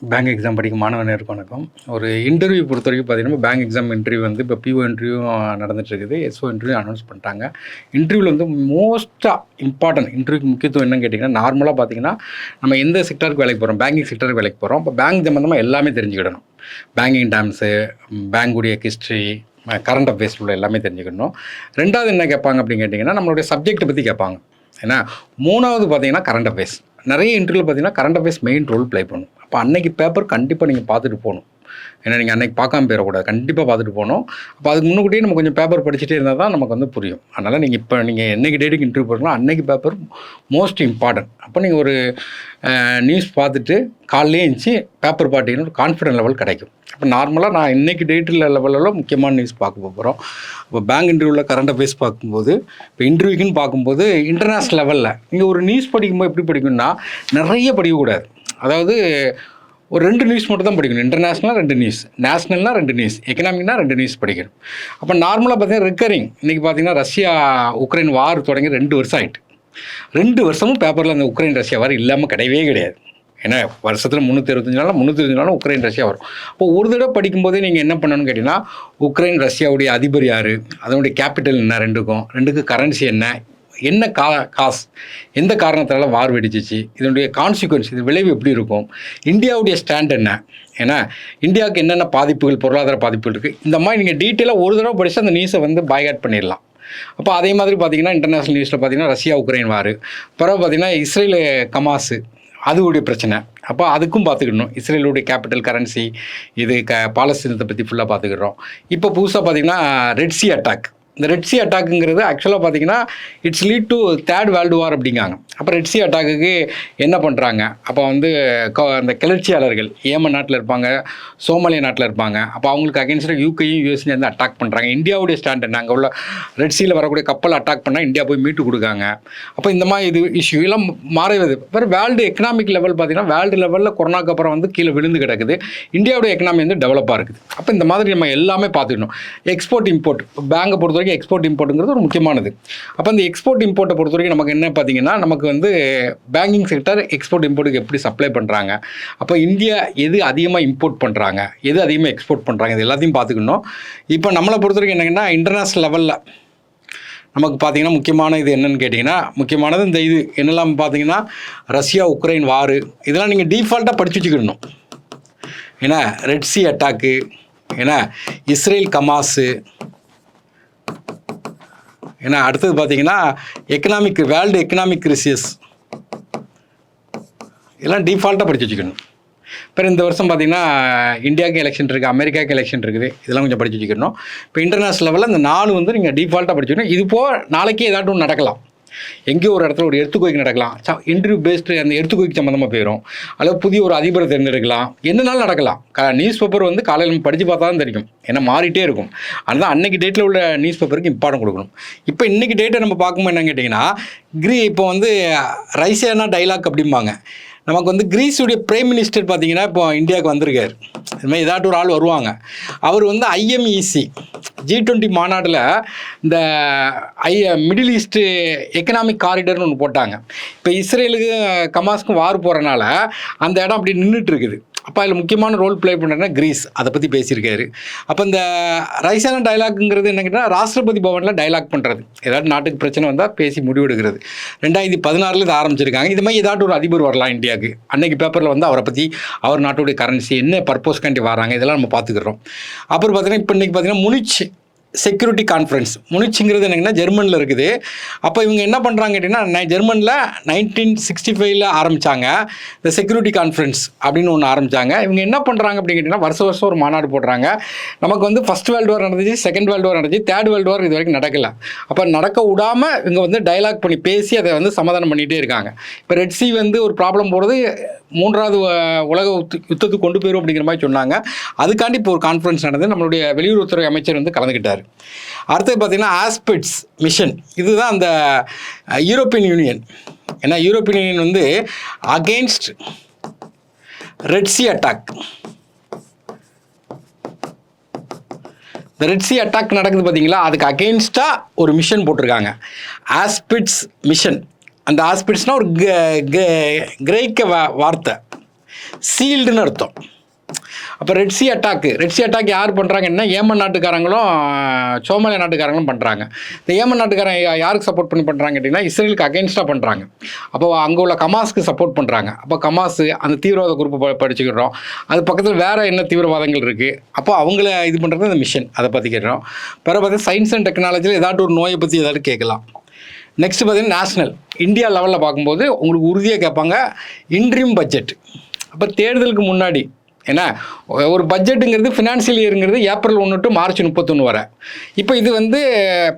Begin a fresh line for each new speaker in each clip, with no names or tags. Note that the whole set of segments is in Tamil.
பேங்க் எக்ஸாம் படிக்கும் மாணவர்களுக்கு வணக்கம். ஒரு இன்டர்வியூ பொறுத்த வரைக்கும் பார்த்தீங்கன்னா, பேங்க் எக்ஸாம் இன்டர்வியூ வந்து இப்போ பிஓ இன்டர்வியூ நடந்துட்டுருக்குது. எஸ்ஓ இன்டர்வியூ அனௌன்ஸ் பண்ணிட்டாங்க. இன்டர்வியூவில் வந்து இம்பார்ட்டன்ட் இன்டர்வியூக்கு முக்கியத்துவம் என்னன்னு கேட்டிங்கன்னா, நார்மலாக பார்த்தீங்கன்னா, நம்ம எந்த செக்டாருக்கு வேலைக்கு போகிறோம், பேங்கிங் செக்டாருக்கு வேலைக்கு போகிறோம். இப்போ பேங்க் சம்மந்தமாக எல்லாமே தெரிஞ்சுக்கிடணும். பேங்கிங் டேர்ம்ஸு, பேங்குடைய ஹிஸ்ட்ரி, கரண்ட் அஃபேர்ஸ் உள்ள எல்லாமே தெரிஞ்சுக்கணும். 2வது என்ன கேட்பாங்க அப்படின்னு கேட்டிங்கன்னா, நம்மளுடைய சப்ஜெக்ட்டை பற்றி கேட்பாங்க. ஏன்னா 3வது பார்த்தீங்கன்னா கரண்ட் அஃபேர்ஸ். நிறைய இன்டர்வியூவில் பார்த்தீங்கன்னா current affairs main role play பண்ணும். அப்போ அன்னைக்கு பேப்பர் கண்டிப்பாக நீங்கள் பார்த்துட்டு போகணும். ஏன்னா நீங்கள் அன்றைக்கி பார்க்காம போயிடக்கூடாது, கண்டிப்பாக பார்த்துட்டு போகணும். அப்போ அதுக்கு முன்னுக்கூட்டியே நம்ம கொஞ்சம் பேப்பர் படிச்சுட்டே இருந்தால் தான் நமக்கு வந்து புரியும். அதனால் நீங்கள் என்றைக்கு டேட்டுக்கு இன்டர்வியூ போகிறீங்களோ அன்றைக்கி பேப்பர் மோஸ்ட் இம்பார்ட்டன்ட். அப்போ நீங்கள் ஒரு நியூஸ் பார்த்துட்டு காலையிலே இருந்துச்சு பேப்பர் பார்த்தீங்கன்னா ஒரு கான்ஃபிடன்ட் லெவல் கிடைக்கும். அப்போ நார்மலாக நான் இன்றைக்கி டேட்டில் லெவலில் முக்கியமான நியூஸ் பார்க்க போகிறோம். இப்போ பேங்க் இன்டர்வியூவில் கரண்ட் அஃபேர்ஸ் பார்க்கும்போது, இப்போ இன்டர்வியூக்குன்னு பார்க்கும்போது இன்டர்நேஷ்னல் லெவலில் நீங்கள் ஒரு நியூஸ் படிக்கும்போது எப்படி படிக்கணும்னா, நிறைய படிக்கக்கூடாது. அதாவது ஒரு 2 நியூஸ் மட்டும் தான் படிக்கணும். இன்டர்நேஷ்னலாக 2 நியூஸ், நேஷ்னல்னால் 2 நியூஸ், எக்கனாமிக்னா 2 நியூஸ் படிக்கணும். அப்போ நார்மலாக பார்த்தீங்கன்னா ரிக்கரிங் இன்றைக்கி பார்த்தீங்கன்னா ரஷ்யா உக்ரைன் வார் தொடங்கி 2 வருஷம் ஆகிட்டு. 2 வருஷமும் பேப்பரில் அந்த உக்ரைன் ரஷ்யா வார் இல்லாமல் கிடையவே கிடையாது. ஏன்னா வருஷத்தில் 365 நாளும் உக்ரைன் ரஷ்யா வரும். அப்போ ஒரு தடவை படிக்கும்போதே நீங்கள் என்ன பண்ணணும்னு கேட்டிங்கன்னா, உக்ரைன் ரஷ்யாவுடைய அதிபர் யார், அதனுடைய கேபிட்டல் என்ன, ரெண்டுக்கு கரன்சி என்ன காசு, எந்த காரணத்தால் வார் வெடிச்சிச்சு, இதனுடைய கான்சிக்வன்ஸ், இது விளைவு எப்படி இருக்கும், இந்தியாவுடைய ஸ்டாண்ட் என்ன, ஏன்னா இந்தியாவுக்கு என்னென்ன பாதிப்புகள், பொருளாதார பாதிப்புகள் இருக்குது, இந்த மாதிரி நீங்கள் டீட்டெயிலாக ஒரு தடவை படித்து அந்த நியூஸை வந்து பைகாட் பண்ணிடலாம். அப்போ அதே மாதிரி பார்த்தீங்கன்னா இன்டர்நேஷ்னல் நியூஸில் பார்த்தீங்கன்னா ரஷ்யா உக்ரைன் வார், பிறகு பார்த்தீங்கன்னா இஸ்ரேல் கமாஸு அதுவுடைய பிரச்சனை. அப்போ அதுக்கும் பார்த்துக்கிடணும். இஸ்ரேலுடைய கேபிட்டல் கரன்சி, இது பாலஸ்தீனத்தை பற்றி ஃபுல்லாக பார்த்துக்கிறோம். இப்போ புதுசாக பார்த்தீங்கன்னா ரெட் சி அட்டாக். இந்த ரெட் சி அட்டாக்குங்கிறது ஆக்சுவலாக பார்த்தீங்கன்னா it's lead to 3rd world war அப்படிங்காங்க. அப்போ ரெட் சி அட்டாக்குக்கு என்ன பண்ணுறாங்க, அப்போ வந்து அந்த கிளர்ச்சியாளர்கள் ஏமன் நாட்டில் இருப்பாங்க, சோமாலியா நாட்டில் இருப்பாங்க. அப்போ அவங்களுக்கு அகேன்ஸ்டாக யூகேயும் யூஎஸ்லையும் வந்து அட்டாக் பண்ணுறாங்க. இந்தியாவுடைய ஸ்டாண்ட் என்ன, அங்கே உள்ள ரெட் சியில் வரக்கூடிய கப்பல் அட்டாக் பண்ணால் இந்தியா போய் மீட்டு கொடுக்காங்க. அப்போ இந்த மாதிரி இது இஷ்யூ எல்லாம் மாறுவது. வேறு வேர்ல்டு எக்கனாமிக் லெவல் பார்த்தீங்கன்னா வேர்ல்டு லெவலில் கொரோனாக்கு அப்புறம் வந்து கீழே விழுந்து கிடக்குது. இந்தியாவுடைய எக்கனாமி வந்து டெவலப்பாக இருக்குது. அப்போ இந்த மாதிரி நம்ம எல்லாமே பார்த்துக்கணும். எக்ஸ்போர்ட் இம்போர்ட், பேங்கை பொறுத்த வரைக்கும் எக்ஸ்போர்ட் இம்போர்ட்டுங்கிறது ஒரு முக்கியமானது. அப்போ இந்த எக்ஸ்போர்ட் இம்போர்ட்டை பொறுத்த வரைக்கும் நமக்கு என்ன பார்த்தீங்கன்னா, நமக்கு வந்து பேங்கிங் செக்டர் எக்ஸ்போர்ட் இம்போர்ட்டுக்கு எப்படி சப்ளை பண்ணுறாங்க, அப்போ இந்தியா எது அதிகமாக இம்போர்ட் பண்ணுறாங்க, எது அதிகமாக எக்ஸ்போர்ட் பண்ணுறாங்க, இது எல்லாத்தையும் பார்த்துக்கணும். இப்போ நம்மளை பொறுத்த வரைக்கும் என்னங்கன்னா இன்டர்நேஷ்னல் லெவலில் நமக்கு பார்த்தீங்கன்னா முக்கியமான இது என்னென்னு கேட்டிங்கன்னா, முக்கியமானது இந்த இது என்னெல்லாம் பார்த்தீங்கன்னா ரஷ்யா உக்ரைன் வார், இதெல்லாம் நீங்கள் டீஃபால்ட்டாக படித்து வச்சுக்கிடணும். ஏன்னா ரெட் சி அட்டாக்கு, ஏன்னா இஸ்ரேல் கமாஸு, ஏன்னா அடுத்தது பார்த்தீங்கன்னா வேர்ல்டு எக்கனாமிக் கிரைசிஸ், இதெல்லாம் டிஃபால்ட்டாக படித்து வச்சுக்கணும். அப்புறம் இந்த வருஷம் பார்த்தீங்கன்னா இந்தியாவுக்கு எலெக்ஷன் இருக்குது, அமெரிக்காவுக்கு எலெக்ஷன் இருக்குது, இதெல்லாம் கொஞ்சம் படித்து வச்சுக்கணும். இப்போ இன்டர்நேஷ்னல் லெவலில் இந்த 4 வந்து நீங்கள் டிஃபால்ட்டாக படிச்சுக்கணும். இது போக நாளைக்கே ஏதாட்டும் ஒன்று நடக்கலாம். எங்கேயோ ஒரு இடத்துல ஒரு எர்த்துக்குவைக்கு நடக்கலாம், இன்டர்வியூ பேஸ்டு அந்த எர்த்துக்குவைக்கு சம்மந்தமாக போயிடும், அல்லது புதிய ஒரு அதிபரை தேர்ந்தெடுக்கலாம், என்னனாலும் நடக்கலாம். நியூஸ் பேப்பர் வந்து காலையில் நம்ம படித்து பார்த்தா தான் தெரியும், ஏன்னா மாறிட்டே இருக்கும். அதனால் அன்றைக்கி டேட்டில் உள்ள நியூஸ் பேப்பருக்கு இம்பார்ட்டன்ட் கொடுக்கணும். இப்போ இன்றைக்கி டேட்டை நம்ம பார்க்கும்போது என்னன்னு கேட்டிங்கன்னா, இப்போ வந்து ரைசியானா டைலாக் அப்படிம்பாங்க. நமக்கு வந்து கிரீஸுடைய பிரைம் மினிஸ்டர் பார்த்தீங்கன்னா இப்போ இந்தியாவுக்கு வந்திருக்கார். இதுமாதிரி ஏதாட்டும் ஒரு ஆள் வருவாங்க. அவர் வந்து IMEC G20 மாநாட்டில் இந்த மிடில் ஈஸ்ட்டு எக்கனாமிக் காரிடர்னு ஒன்று போட்டாங்க. இப்போ இஸ்ரேலுக்கு கமாஸ்க்கும் வார் போகிறனால அந்த இடம் அப்படி நின்றுட்டு இருக்குது. அப்போ அதில் முக்கியமான ரோல் ப்ளே பண்ணுறதுனா கிரீஸ், அதை பற்றி பேசியிருக்காரு. அப்போ இந்த ரைசானா டைலாக்ங்கிறது என்ன கேட்டால் ராஷ்டிரபதி பவனில் டைலாக் பண்ணுறது, ஏதாட்டு நாட்டுக்கு பிரச்சனை வந்தால் பேசி முடிவெடுக்கிறது. 2016 இதை ஆரம்பிச்சிருக்காங்க. இது மாதிரி ஏதாட்டும் ஒரு அதிபர் வரலாம் இந்தியாவுக்கு. அன்றைக்கி பேப்பரில் வந்து அவரை பற்றி, அவர் நாட்டுடைய கரன்சி என்ன பர்பஸ்க்காண்டி வராங்க, இதெல்லாம் நம்ம பார்த்துக்கிறோம். அப்புறம் பார்த்தீங்கன்னா இப்போ இன்றைக்கி பார்த்தீங்கன்னா முனிச் செக்யூரிட்டி கான்ஃபரன்ஸ், முனிச்சுங்கிறது என்னங்கன்னா ஜெர்மனில் இருக்குது. அப்போ இவங்க என்ன பண்ணுறாங்க கேட்டிங்கன்னா, ஜெர்மனில் 1965 ஆரம்பித்தாங்க இந்த செக்யூரிட்டி கான்ஃபரன்ஸ் அப்படின்னு ஒன்று ஆரம்பித்தாங்க. இவங்க என்ன பண்ணுறாங்க அப்படின்னு கேட்டிங்கன்னா, வருஷம் ஒரு மாநாடு போடுறாங்க. நமக்கு வந்து ஃபர்ஸ்ட் வேர்ல்டு வார் நடந்துச்சு, செகண்ட் வேர்ல்டு வார் நடந்துச்சு, 3rd வேர்ல்டு வார் இது வரைக்கும் நடக்கலை. அப்போ நடக்க விடாமல் இவங்க வந்து டைலாக் பண்ணி பேசி அதை வந்து சமாதானம் பண்ணிகிட்டே இருக்காங்க. இப்போ ரெட் சி வந்து ஒரு ப்ராப்ளம் போடுறது 3வது உலக யுத்தத்துக்கு கொண்டு போயிடும் அப்படிங்கிற மாதிரி சொன்னாங்க. அதுக்காண்டி இப்போ ஒரு கான்ஃபரன்ஸ் நடந்து நம்மளுடைய வெளியுறவுத்துறை அமைச்சர் வந்து கலந்துக்கிட்டார். அடுத்தது பார்த்தீங்கன்னா ஆஸ்பெட்ஸ் மிஷன், இதுதான் அந்த யூரோப்பியன் யூனியன். ஏன்னா யூரோப்பியன் யூனியன் வந்து அகெயின்ஸ்ட் ரெட் சி அட்டாக், இந்த ரெட் சி அட்டாக் நடக்குது பார்த்தீங்களா, அதுக்கு அகெயின்ஸ்டாக ஒரு மிஷன் போட்டிருக்காங்க, ஆஸ்பெட்ஸ் மிஷன். அந்த ஆஸ்பெட்ஸ்னால் ஒரு கிரேக்க வார்த்தை. சீல்டுன்னு அர்த்தம். அப்போ ரெட் சி அட்டாக் யார் பண்ணுறாங்கன்னா ஏமன் நாட்டுக்காரங்களும் சோமாலியா நாட்டுக்காரங்களும் பண்ணுறாங்க. இந்த ஏமன் நாட்டுக்காரன் யாருக்கு சப்போர்ட் பண்ணி பண்ணுறாங்க கேட்டிங்கன்னா இஸ்ரேலுக்கு அகெயின்ஸ்டாக பண்ணுறாங்க. அப்போ அங்கே உள்ள கமாஸ்க்கு சப்போர்ட் பண்ணுறாங்க. அப்போ கமாஸ் அந்த தீவிரவாத குரூப்பை படிச்சுக்கிறோம். அது பக்கத்தில் வேறு என்ன தீவிரவாதங்கள் இருக்குது, அப்போ அவங்கள இது பண்ணுறது அந்த மிஷன், அதை பற்றிக்கிறோம். பிறகு பார்த்தீங்கன்னா சயின்ஸ் அண்ட் டெக்னாலஜியில் ஏதாட்டும் ஒரு நோயை பற்றி ஏதாவது கேட்கலாம். நெக்ஸ்ட் பார்த்தீங்கன்னா நேஷ்னல் இந்தியா லெவலில் பார்க்கும்போது உங்களுக்கு உறுதியாக கேட்பாங்க இன்ட்ரீம் பட்ஜெட். அப்போ தேர்தலுக்கு முன்னாடி ஏன்னா ஒரு பட்ஜெட்டுங்கிறது ஃபினான்ஷியல் இயருங்கிறது ஏப்ரல் 1 டு மார்ச் 31 வரை. இப்போ இது வந்து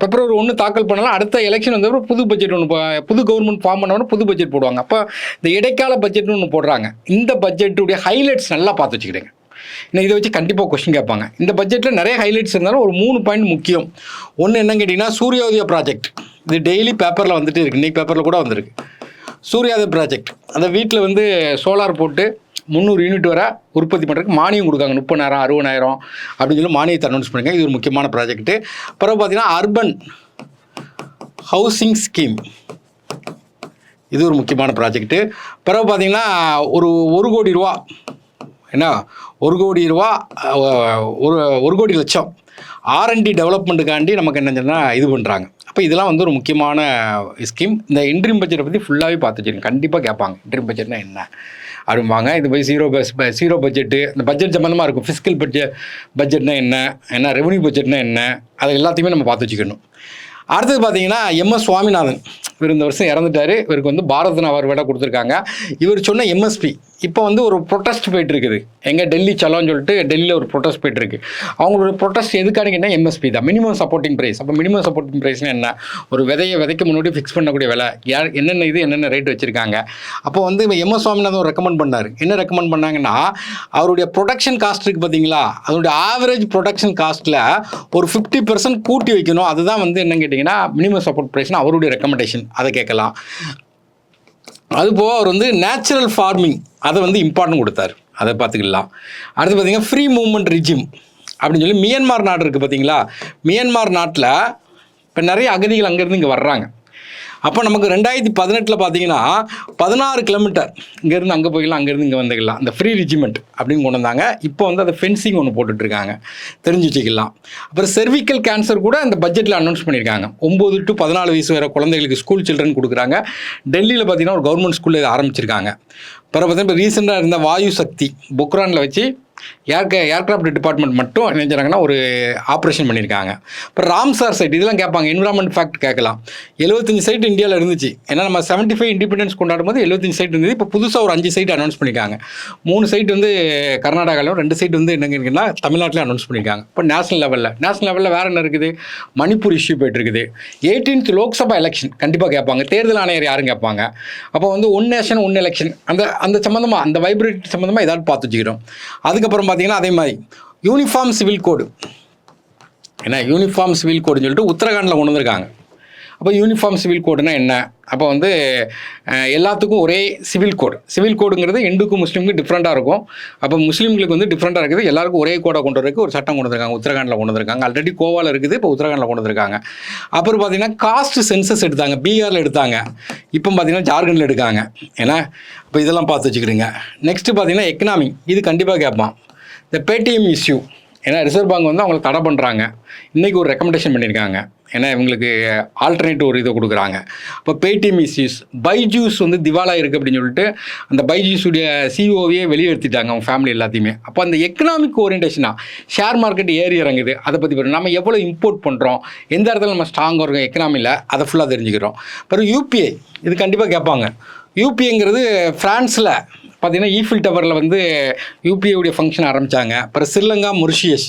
பிப்ரவரி 1 தாக்கல் பண்ணலாம். அடுத்த எலெக்ஷன் வந்தப்போ புது பட்ஜெட் புது கவர்மெண்ட் ஃபார்ம் பண்ணவொன்னே புது பட்ஜெட் போடுவாங்க. அப்போ இந்த இடைக்கால பட்ஜெட்னு ஒன்று போடுறாங்க. இந்த பட்ஜெட்டுடைய ஹைலைட்ஸ் நல்லா பார்த்து வச்சுக்கிடுங்க. இன்னும் இதை வச்சு கண்டிப்பாக கொஸ்டின் கேட்பாங்க. இந்த பட்ஜெட்டில் நிறைய ஹைலைட்ஸ் இருந்தாலும் ஒரு 3 பாயிண்ட் முக்கியம். ஒன்று என்னன்னு கேட்டிங்கன்னா சூரியோதயா ப்ராஜெக்ட். இது டெய்லி பேப்பரில் வந்துட்டு இருக்குது, இன்றைக்கி பேப்பரில் கூட வந்திருக்கு. சூரியோதயா ப்ராஜெக்ட் அந்த வீட்டில் வந்து சோலார் போட்டு 300 யூனிட் வரை உற்பத்தி பண்ணுறதுக்கு மானியம் கொடுக்காங்க. 30,000 60,000 அப்படின்னு சொல்லி மானியத்தை அனௌன்ஸ் பண்ணுங்க. இது ஒரு முக்கியமான ப்ராஜெக்ட்டு. பிறகு பார்த்தீங்கன்னா அர்பன் ஹவுசிங் ஸ்கீம், இது ஒரு முக்கியமான ப்ராஜெக்ட்டு. பிறகு பார்த்தீங்கன்னா ஒரு கோடி ரூபா, என்ன 1 கோடி ரூபா, 1 கோடி லட்சம் R&D டெவலப்மெண்ட்டுக்காண்டி நமக்கு என்னன்னா இது பண்ணுறாங்க. அப்போ இதெல்லாம் வந்து ஒரு முக்கியமான ஸ்கீம். இந்த இன்ட்ரீம் பட்ஜெட்டை பற்றி ஃபுல்லாகவே பார்த்து வச்சுருங்க. கண்டிப்பாக கேட்பாங்க இன்ட்ரீம் பட்ஜெட்னா என்ன அப்படிம்பாங்க. இது போய் ஜீரோ பட்ஜெட்டு, இந்த பட்ஜெட் சம்மந்தமாக இருக்கும். ஃபிஸ்கல் பட்ஜெட்னா என்ன ரெவன்யூ பட்ஜெட்னா என்ன, அது எல்லாத்தையுமே நம்ம பார்த்து வச்சுக்கணும். அடுத்தது பார்த்தீங்கன்னா MS சுவாமிநாதன், இவர் இந்த வருஷம் இறந்துட்டார். இவருக்கு வந்து பாரத் அவார்டு கொடுத்துருக்காங்க. இவர் சொன்ன MSP இப்போ வந்து ஒரு ப்ரொட்டஸ்ட் போயிட்டு இருக்குது. எங்கே டெல்லி சலோன்னு சொல்லிட்டு டெல்லியில் ஒரு ப்ரொட்டஸ்ட் போயிட்டு இருக்கு. அவங்களோட ப்ரொட்டஸ்ட் எதுக்கான கேட்டால் MSP தான், மினிமம் சப்போர்ட்டிங் ப்ரைஸ். அப்போ மினிமம் சப்போர்ட்டிங் ப்ரைஸ்னால் என்ன, ஒரு விதைக்க முன்னாடி ஃபிக்ஸ் பண்ணக்கூடிய விலை, என்னென்ன ரேட் வச்சுருக்காங்க. அப்போ வந்து MS சுவாமிநாதன் ரெக்கமெண்ட் பண்ணார். என்ன ரெக்கமெண்ட் பண்ணாங்கன்னா அவருடைய ப்ரொடக்ஷன் காஸ்ட் இருக்குது பார்த்தீங்களா, அதோடைய ஆவரேஜ் ப்ரொடக்ஷன் காஸ்ட்டில் ஒரு 50% கூட்டி வைக்கணும். அதுதான் வந்து என்னன்னு கேட்டிங்கன்னா மினிமம் சப்போர்ட் ப்ரைஸ்னு அவருடைய ரெக்கமெண்டேஷன். அதை கேட்கலாம். அதுபோக அவர் வந்து நேச்சுரல் ஃபார்மிங் அதை வந்து இம்பார்ட்டன்ட் கொடுத்தாரு, அதை பார்த்துக்கலாம். அடுத்து பார்த்தீங்கன்னா ஃப்ரீ மூவ்மெண்ட் ரிஜிம் அப்படின்னு சொல்லி மியான்மார் நாடு இருக்குது பார்த்தீங்களா. மியான்மார் நாட்டில் இப்போ நிறைய அகதிகள் அங்கேருந்து இங்கே வர்றாங்க. அப்போ நமக்கு 2018 பார்த்தீங்கன்னா 16 கிலோமீட்டர் இங்கேருந்து அங்கே போய்க்கலாம், அங்கேருந்து இங்கே வந்துக்கலாம். அந்த ஃப்ரீ ரிஜிமெண்ட் அப்படின்னு கொண்டு வந்தாங்க. இப்போ வந்து அதை ஃபென்சிங் ஒன்று போட்டுட்ருக்காங்க, தெரிஞ்சு வச்சுக்கலாம். அப்புறம் செர்விக்கல் கேன்சர் கூட அந்த பட்ஜெட்டில் அனௌன்ஸ் பண்ணியிருக்காங்க. 9 to 14 வயசு வரை குழந்தைகளுக்கு ஸ்கூல் சில்ட்ரன் கொடுக்குறாங்க. டெல்லியில் பார்த்தீங்கன்னா ஒரு கவர்மெண்ட் ஸ்கூலில் இதை ஆரம்பிச்சிருக்காங்க. அப்புறம் பார்த்தீங்கன்னா இப்போ ரீசெண்டாக இருந்த வாயு சக்தி புக்ரானில் வச்சு ஏர்கிராஃப்ட் டிபார்ட்மெண்ட் மட்டும் என்ன செஞ்சாங்கன்னா ஒரு ஆப்ரேஷன் பண்ணியிருக்காங்க. இப்போ ராம்சார் சைட் இதெல்லாம் கேட்பாங்க, என்விரான்மெண்ட் ஃபேக்ட் கேட்கலாம். 75 சைட் இந்தியாவில் இருந்துச்சு. ஏன்னா நம்ம 75 இண்டிபெண்டன்ஸ் கொண்டாடும் போது 75 சைட் இருந்தது. இப்போ புதுசாக ஒரு 5 சைட் அனௌன்ஸ் பண்ணியிருக்காங்க. 3 சைட் வந்து கர்நாடகாவிலும் 2 சைட் வந்து என்னங்கன்னா தமிழ்நாட்டில் அனௌன்ஸ் பண்ணியிருக்காங்க. இப்போ நேஷனல் லெவலில் வேறு என்ன இருக்குது, மணிப்பூர் இஷ்யூ போய்ட்டு இருக்குது. 18th லோக்சபா எலெக்ஷன் கண்டிப்பாக கேட்பாங்க. தேர்தல் ஆணையர் யாரும் கேட்பாங்க. அப்போ வந்து 1 நேஷன் 1 எலெக்ஷன் அந்த சம்மந்தமாக அந்த வைப்ரேட் சம்மந்தமாக ஏதாவது பார்த்து வச்சுக்கிறோம். அதுக்கப்புறம் பார்த்தீங்கன்னா அதே மாதிரி யூனிஃபார்ம் சிவில் கோடு, ஏன்னா யூனிஃபார்ம் சிவில் கோடுன்னு சொல்லிட்டு உத்தரகாண்டில் கொண்டு வந்திருக்காங்க. அப்போ யூனிஃபார்ம் சிவில் கோடுனா என்ன, அப்போ வந்து எல்லாத்துக்கும் ஒரே சிவில் கோடுங்கிறது இந்துக்கும் முஸ்லீமுக்கும் டிஃப்ரெண்ட்டாக இருக்கும். அப்போ முஸ்லீம்களுக்கு வந்து டிஃப்ரெண்ட்டாக இருக்குது, எல்லாருக்கும் ஒரே கோடை கொண்டு வரதுக்கு ஒரு சட்டம் கொண்டு வந்திருக்காங்க. உத்தரகாண்டில் கொண்டு வந்திருக்காங்க. ஆல்ரெடி கோவாவில் இருக்குது, இப்போ உத்தரகாண்டில் கொண்டு வந்திருக்காங்க. அப்புறம் பார்த்தீங்கன்னா காஸ்ட் சென்சஸ் எடுத்தாங்க, பீகாரில் எடுத்தாங்க. இப்போ பார்த்தீங்கன்னா ஜார்க்கண்டில் எடுக்காங்க. ஏன்னா இப்போ இதெல்லாம் பார்த்து வச்சுக்கிடுங்க. நெக்ஸ்ட்டு பார்த்தீங்கன்னா எக்கனாமி, இது கண்டிப்பாக கேட்பான். இந்த பேடிஎம் இஷ்யூ, ஏன்னா ரிசர்வ் பேங்க் வந்து அவங்களை தடை பண்ணுறாங்க. இன்றைக்கி ஒரு ரெக்கமெண்டேஷன் பண்ணியிருக்காங்க. ஏன்னா இவங்களுக்கு ஆல்டர்னேட்டிவ் ஒரு இதை கொடுக்குறாங்க. இப்போ பேடிஎம் இஷ்யூஸ், பைஜூஸ் வந்து திவாலா இருக்குது அப்படின்னு சொல்லிட்டு அந்த பைஜூஸுடைய சிஓவையே வெளியேற்றிட்டாங்க அவங்க ஃபேமிலி எல்லாத்தையுமே. அப்போ அந்த எக்கனாமிக் ஓரியன்டேஷனாக ஷேர் மார்க்கெட் ஏறி இறங்குது, அதை பற்றி பேர் நம்ம எவ்வளோ இம்போர்ட் பண்ணுறோம், எந்த இடத்துல நம்ம ஸ்ட்ராங்காக இருக்கோம் எக்கனாமியில், அதை ஃபுல்லாக தெரிஞ்சுக்கிறோம். அப்புறம் யூபிஐ, இது கண்டிப்பாக கேட்பாங்க. யூபிஐங்கிறது ஃப்ரான்ஸில் பார்த்தீங்கன்னா ஈஃபில் டவரில் வந்து யூபிஐடைய ஃபங்க்ஷன் ஆரம்பித்தாங்க. அப்புறம் ஸ்ரீலங்கா மொரிஷியஸ்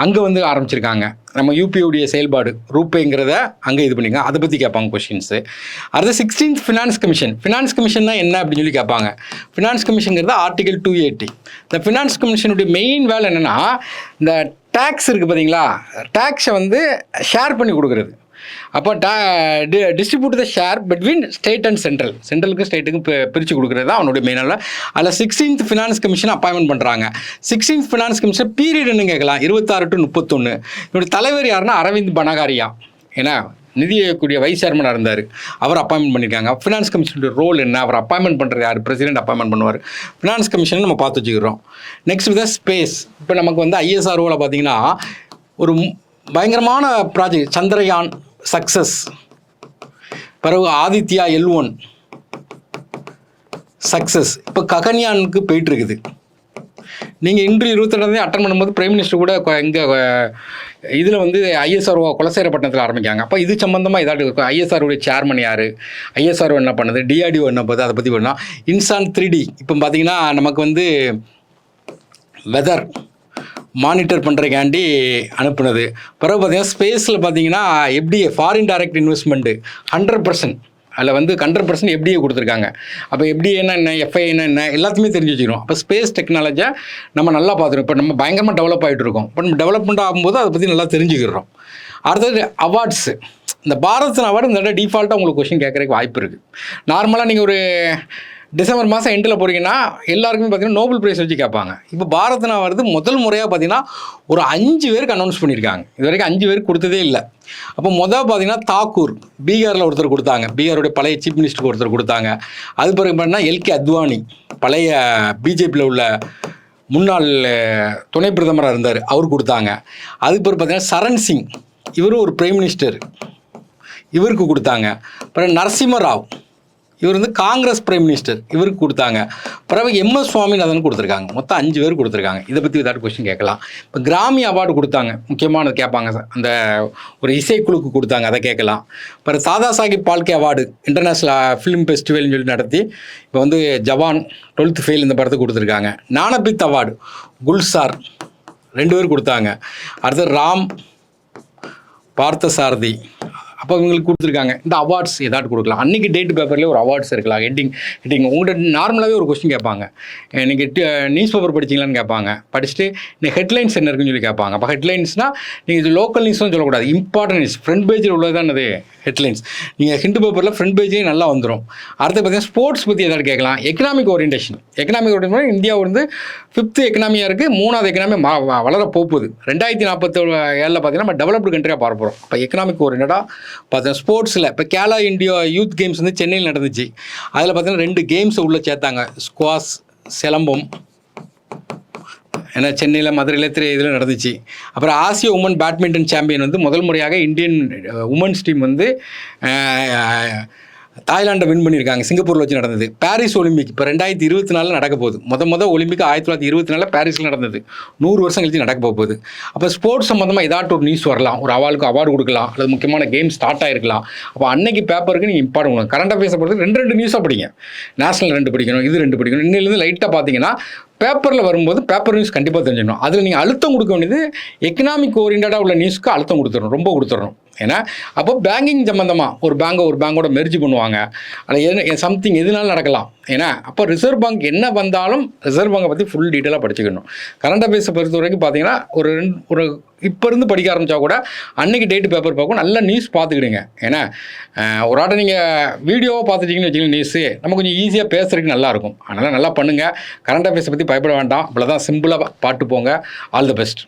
அங்கே வந்து ஆரம்பிச்சிருக்காங்க. நம்ம யூபிஐடைய செயல்பாடு ரூபேங்கிறத அங்கே இது பண்ணிங்க, அதை பற்றி கேட்பாங்க கொஷின்ஸு. அடுத்து 16th ஃபினான்ஸ் கமிஷன்னா என்ன அப்படின்னு சொல்லி கேட்பாங்க. ஃபினான்ஸ் கமிஷனுங்கிறது ஆர்டிகல் 280. இந்த ஃபினான்ஸ் கமிஷனுடைய மெயின் வேலை என்னென்னா இந்த டேக்ஸ் இருக்குது பார்த்தீங்களா, டேக்ஸை வந்து ஷேர் பண்ணி கொடுக்குறது. அப்போ distribute the share between state and சென்ட்ரலுக்கும் ஸ்டேட்டுக்கும் பிரித்து கொடுக்குறது தான் அவனுடைய மெயினாக. அதில் 16th ஃபினான்ஸ் கமிஷன் அப்பாயின்மெண்ட் பண்ணுறாங்க. 16th ஃபினான்ஸ் கமிஷன் பீரியட் என்ன கேட்கலாம், 26 to 31. இவருடைய தலைவர் யாருன்னா அரவிந்த் பனகாரியா. ஏன்னா நிதி ஆயோக்குடைய வைஸ் சேர்மனாக இருந்தார், அவர் அப்பாயின்மெண்ட் பண்ணியிருக்காங்க. ஃபினான்ஸ் கமிஷனுடைய ரோல் என்ன, அவர் அப்பாயின்மெண்ட் பண்ணுறது யார், பிரசிடென்ட் அப்பாயின்மெண்ட் பண்ணுவார். ஃபினான்ஸ் கமிஷன் நம்ம பார்த்து வச்சுக்கிறோம். Next with space. இப்போ நமக்கு வந்து ISROவில் பார்த்தீங்கன்னா ஒரு பயங்கரமான ப்ராஜெக்ட் சந்திரயான் சக்ஸஸ், பிறகு ஆதித்யா L1 சக்ஸஸ், இப்போ ககன்யானுக்கு போயிட்டுருக்குது. நீங்கள் இன்று 22 அட்டன் பண்ணும்போது பிரைம் மினிஸ்டர் கூட இங்கே இதில் வந்து ISRO குலசேகரப்பட்டினத்தில் ஆரம்பிக்காங்க. அப்போ இது சம்மந்தமாக ஏதாவது இருக்கும். ISROடைய சேர்மன் யார், ISRO என்ன பண்ணுது, DRDO என்ன பண்ணுது, அதை பற்றி பண்ணலாம். இன்சான் 3D இப்போ பார்த்தீங்கன்னா நமக்கு வந்து வெதர் மானிட்டர் பண்ணுறதுக்காண்டி அனுப்புனது. பிறகு பார்த்தீங்கன்னா ஸ்பேஸில் பார்த்தீங்கன்னா FDA ஃபாரின் டைரக்ட் இன்வெஸ்ட்மெண்ட்டு 100%, அதில் வந்து 100% FDA கொடுத்துருக்காங்க. அப்போ FDAன்னா என்ன, FIAன்னா என்ன, எல்லாத்தையுமே தெரிஞ்சு வச்சுக்கணும். அப்போ ஸ்பேஸ் டெக்னாலஜியை நம்ம நல்லா பார்த்துருக்கோம். இப்போ நம்ம பயங்கரமாக டெவலப் ஆகிட்டு இருக்கோம். இப்போ நம்ம டெவலப்மெண்ட் ஆகும்போது அதை பற்றி நல்லா தெரிஞ்சுக்கிறோம். அடுத்தது அவார்ட்ஸு. இந்த பாரத் அவார்டு இந்த டிஃபால்ட்டாக உங்களுக்கு கொஸ்டின் கேட்குறதுக்கு வாய்ப்பு இருக்குது. நார்மலாக நீங்கள் ஒரு டிசம்பர் மாதம் எண்டில் போகிறீங்கன்னா எல்லாருக்குமே பார்த்தீங்கன்னா நோபல் ப்ரைஸ் வச்சு கேட்பாங்க. இப்போ பாரத் அவார்டு முதல் முறையாக பார்த்தீங்கன்னா ஒரு 5 பேருக்கு அனௌன்ஸ் பண்ணியிருக்காங்க. இது வரைக்கும் 5 பேருக்கு கொடுத்ததே இல்லை. அப்போ பார்த்தீங்கன்னா தாக்கூர் பீகாரில் ஒருத்தர் கொடுத்தாங்க, பீகாருடைய பழைய சீஃப் மினிஸ்டருக்கு ஒருத்தர் கொடுத்தாங்க. அது பிறகு பார்த்தீங்கன்னா LK அத்வானி பழைய பிஜேபியில் உள்ள முன்னாள் துணை பிரதமராக இருந்தார், அவர் கொடுத்தாங்க. அதுக்கு பிறகு பார்த்தீங்கன்னா சரண் சிங், இவரும் ஒரு பிரைம் மினிஸ்டர், இவருக்கு கொடுத்தாங்க. அப்புறம் நரசிம்மராவ், இவர் வந்து காங்கிரஸ் பிரைம் மினிஸ்டர், இவருக்கு கொடுத்தாங்க. பிறகு MS சுவாமிநாதன் கொடுத்துருக்காங்க. மொத்தம் 5 பேர் கொடுத்துருக்காங்க. இதை பற்றி ஏதாவது கொஸ்டின் கேட்கலாம். இப்போ கிராமி அவார்டு கொடுத்தாங்க, முக்கியமானது கேட்பாங்க. அந்த ஒரு இசைக்குழுக்கு கொடுத்தாங்க, அதை கேட்கலாம். பிறகு Dadasaheb Phalke award international film ஃபெஸ்டிவல்னு சொல்லி நடத்தி இப்போ வந்து ஜவான் 12th ஃபெயில் இந்த படத்துக்கு கொடுத்துருக்காங்க. ஞானபித் அவார்டு குல்சார் 2 பேர் கொடுத்தாங்க. அடுத்து ராம் பார்த்தசாரதி, அப்போ இவங்களுக்கு கொடுத்துருக்காங்க. இந்த அவார்ட்ஸ் ஏதாவது கொடுக்கலாம். அன்றைக்கி டேட் பேப்பர்லேயே ஒரு அவார்ட்ஸ் இருக்கலாம். ஹெட்டிங் உங்கள்கிட்ட நார்மலாகவே ஒரு கொஸ்டின் கேட்பாங்க, நீங்கள் நியூஸ் பேப்பர் படிச்சிங்களான்னு கேட்பாங்க. படிச்சுட்டு இந்த ஹெட்லைன்ஸ் என்ன இருக்குன்னு சொல்லி கேட்பாங்க. அப்போ ஹெட்லைன்ஸ்னால் நீங்கள் இது லோக்கல் நியூஸ்னு சொல்லக்கூடாது, இம்பார்ட்டன்ட் நியூஸ் ஃப்ரண்ட் பேஜில் உள்ளது தான் அது ஹெட்லைன்ஸ். நீங்கள் ஹிண்டு பேப்பரில் ஃப்ரண்ட் பேஜ்லேயும் நல்லா வந்துடும். அடுத்து பார்த்தீங்கன்னா ஸ்போர்ட்ஸ் பற்றி ஏதாவது கேட்கலாம். எக்கனாமிக் ஓரியன்டேஷன் இந்தியா வந்து 5th எக்கனாமியாக இருக்குது, 3வது எக்கனாமி வளர போகுது. 2047 பார்த்தீங்கன்னா நம்ம டெவலப்டு கண்ட்ரியாக பார்க்க போகிறோம். இப்போ எக்கனாமிக் ஓரியன்டாக பார்த்தீங்கன்னா ஸ்போர்ட்ஸில் இப்போ கேலோ இந்தியா யூத் கேம்ஸ் வந்து சென்னையில் நடந்துச்சு. அதில் பார்த்தீங்கன்னா 2 கேம்ஸை உள்ளே சேர்த்தாங்க, ஸ்குவாஷ், சிலம்பம். ஏன்னா சென்னையில் மதுரையில் இதில் நடந்துச்சு. அப்புறம் ஆசிய உமன் பேட்மிண்டன் சாம்பியன் வந்து முதல் முறையாக இந்தியன் உமன்ஸ் டீம் வந்து தாய்லாண்டை வின் பண்ணியிருக்காங்க. சிங்கப்பூரில் வச்சு நடந்தது. பாரிஸ் ஒலிம்பிக் இப்போ 2024 நடக்க போகுது. ஒலிம்பிக் 1924 பாரிஸில் நடந்தது. 100 வருஷம் கழிச்சு நடக்க போகுது. அப்போ ஸ்போர்ட்ஸ் சம்மந்தமாக ஏதாட்டும் ஒரு நியூஸ் வரலாம், ஒரு அவார்டு கொடுக்கலாம், அல்லது முக்கியமான கேம் ஸ்டார்ட் ஆகிருக்கலாம். அப்போ அன்னைக்கு பேப்பருக்கு நீங்கள் இம்பார்ட்டன் கொடுங்க. கரண்ட் அஃபேர்ஸை பொறுத்து 2 நியூஸாக படிங்க. நேஷனல் 2 படிக்கணும், இது 2 படிக்கணும். இன்னிலேருந்து லைட்டாக பார்த்தீங்கன்னா பேப்பரில் வரும்போது பேப்பர் நியூஸ் கண்டிப்பாக தெரிஞ்சிடணும். அதில் நீங்கள் அழுத்தம் கொடுக்க வேண்டியது எக்கனாமிக் ஓரியன்டாக உள்ள நியூஸ்க்கு அழுத்தம் கொடுத்துடணும், ரொம்ப கொடுத்துடணும். ஏன்னா அப்போ பேங்கிங் சம்மந்தமாக ஒரு பேங்கோட மெர்ஜ் பண்ணுவாங்க, அதில் சம்திங் எதுனாலும் நடக்கலாம். ஏன்னா அப்போ ரிசர்வ் பேங்க் என்ன வந்தாலும் ரிசர்வ் பேங்கை பற்றி ஃபுல் டீட்டெயிலாக படிச்சுக்கணும். கரண்ட் அஃபேர்ஸை பொறுத்த வரைக்கும் பார்த்தீங்கன்னா ஒரு இப்போ இருந்து படிக்க ஆரம்பித்தா கூட அன்றைக்கி டேட்டு பேப்பர் பார்க்கும், நல்ல நியூஸ் பார்த்துக்கிடுங்க. ஏன்னா ஒரு ஆட்டை நீங்கள் வீடியோவாக பார்த்துட்டிங்கன்னு வச்சுக்கோங்க, நியூஸு நம்ம கொஞ்சம் ஈஸியாக பேசுகிறதுக்கு நல்லாயிருக்கும். அதனால் நல்லா பண்ணுங்கள். கரண்ட் அஃபேர்ஸை பற்றி பயப்பட வேண்டாம். அவ்வளோதான், சிம்பிளாக பாட்டு போங்க. All the best.